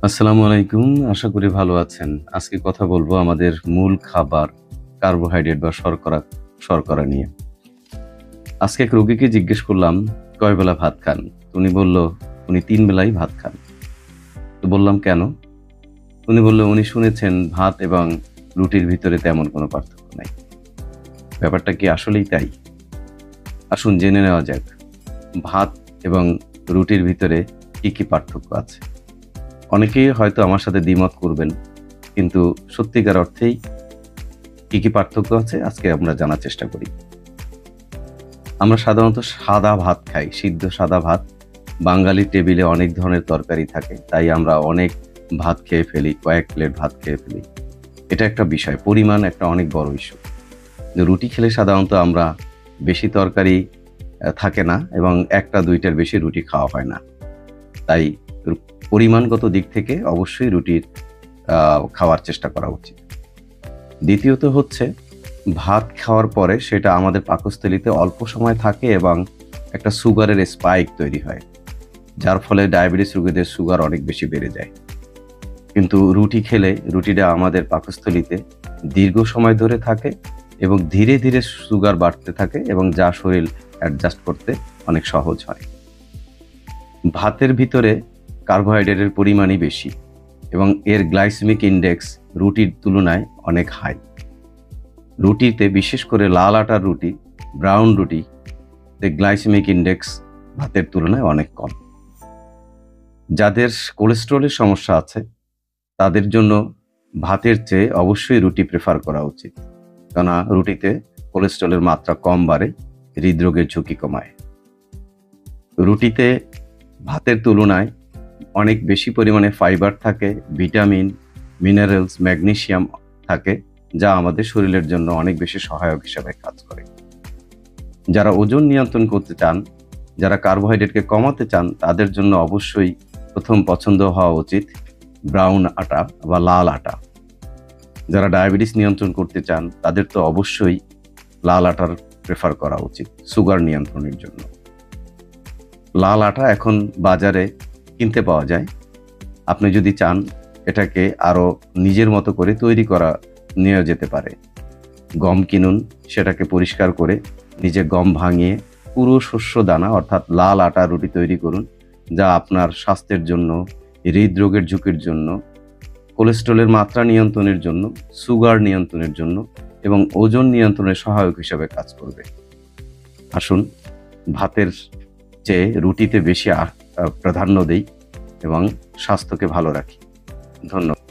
আসসালামু আলাইকুম। আশা করি ভালো আছেন। আজকে কথা বলবো আমাদের মূল খাবার কার্বোহাইড্রেট বা শর্করা নিয়ে। আজকে এক রোগীকে জিজ্ঞেস করলাম, "কয় বেলা ভাত খান?" উনি বলল, উনি ৩ বেলাই ভাত খান। তো বললাম, "কেন?" উনি বলল, উনি শুনেছেন ভাত এবং রুটির ভিতরে তেমন কোনো পার্থক্য নাই। ব্যাপারটা কি আসলেই তাই? আসুন জেনে নেওয়া যাক, ভাত এবং রুটির ভিতরে কি পার্থক্য আছে। অনেকেই হয়তো আমার সাথে দ্বিমত করবেন, কিন্তু সত্যিকার অর্থেই কি পার্থক্য আছে আজকে আমরা জানার চেষ্টা করি। আমরা সাধারণত সাদা ভাত খাই, সিদ্ধ সাদা ভাত। বাঙালির টেবিলে অনেক ধরনের তরকারি থাকে, তাই আমরা অনেক ভাত খেয়ে ফেলি, কয়েক প্লেট ভাত খেয়ে ফেলি। এটা একটা বিষয়, পরিমাণ একটা অনেক বড় ইস্যু। রুটি খেলে সাধারণত আমরা বেশি তরকারি থাকে না এবং ১টা-২টার বেশি রুটি খাওয়া হয় না। তাই পরিমাণগত দিক থেকে অবশ্যই রুটির খাওয়ার চেষ্টা করা উচিত। দ্বিতীয়ত হচ্ছে, ভাত খাওয়ার পরে সেটা আমাদের পাকস্থলীতে অল্প সময় থাকে এবং একটা সুগারের স্পাইক তৈরি হয়, যার ফলে ডায়াবেটিস রোগীদের সুগার অনেক বেশি বেড়ে যায়। কিন্তু রুটি খেলে রুটিটা আমাদের পাকস্থলীতে দীর্ঘ সময় ধরে থাকে এবং ধীরে ধীরে সুগার বাড়তে থাকে এবং যা শরীর অ্যাডজাস্ট করতে অনেক সহজ হয়। ভাতের ভিতরে কার্বোহাইড্রেটের পরিমাণই বেশি এবং এর গ্লাইসেমিক ইনডেক্স রুটির তুলনায় অনেক হাই। রুটিতে, বিশেষ করে লাল আটার রুটি, ব্রাউন রুটিতে গ্লাইসেমিক ইনডেক্স ভাতের তুলনায় অনেক কম। যাদের কোলেস্টেরলের সমস্যা আছে তাদের জন্য ভাতের চেয়ে অবশ্যই রুটি প্রেফার করা উচিত, কেননা রুটিতে কোলেস্টেরলের মাত্রা কম বাড়ে, হৃদরোগের ঝুঁকি কমায়। রুটিতে ভাতের তুলনায় অনেক বেশি পরিমাণে ফাইবার থাকে, ভিটামিন, মিনারেলস, ম্যাগনেসিয়াম থাকে, যা আমাদের শরীরের জন্য অনেক বেশি সহায়ক হিসেবে কাজ করে। যারা ওজন নিয়ন্ত্রণ করতে চান, যারা কার্বোহাইড্রেটকে কমাতে চান, তাদের জন্য অবশ্যই প্রথম পছন্দ হওয়া উচিত ব্রাউন আটা বা লাল আটা। যারা ডায়াবেটিস নিয়ন্ত্রণ করতে চান তাদের তো অবশ্যই লাল আটার প্রেফার করা উচিত সুগার নিয়ন্ত্রণের জন্য। লাল আটা এখন বাজারে কিনতে পাওয়া যায়। আপনি যদি চান এটাকে আরও নিজের মতো করে তৈরি করা নেওয়া যেতে পারে। গম কিনুন, সেটাকে পরিষ্কার করে নিজে গম ভাঙিয়ে পুরো শস্য দানা অর্থাৎ লাল আটা রুটি তৈরি করুন, যা আপনার স্বাস্থ্যের জন্য, হৃদরোগের ঝুঁকির জন্য, কোলেস্টেরলের মাত্রা নিয়ন্ত্রণের জন্য, সুগার নিয়ন্ত্রণের জন্য এবং ওজন নিয়ন্ত্রণের সহায়ক হিসেবে কাজ করবে। আসুন ভাতের চেয়ে রুটিতে বেশি প্রাধান্য দেই এবং স্বাস্থ্যকে ভালো রাখি। ধন্যবাদ।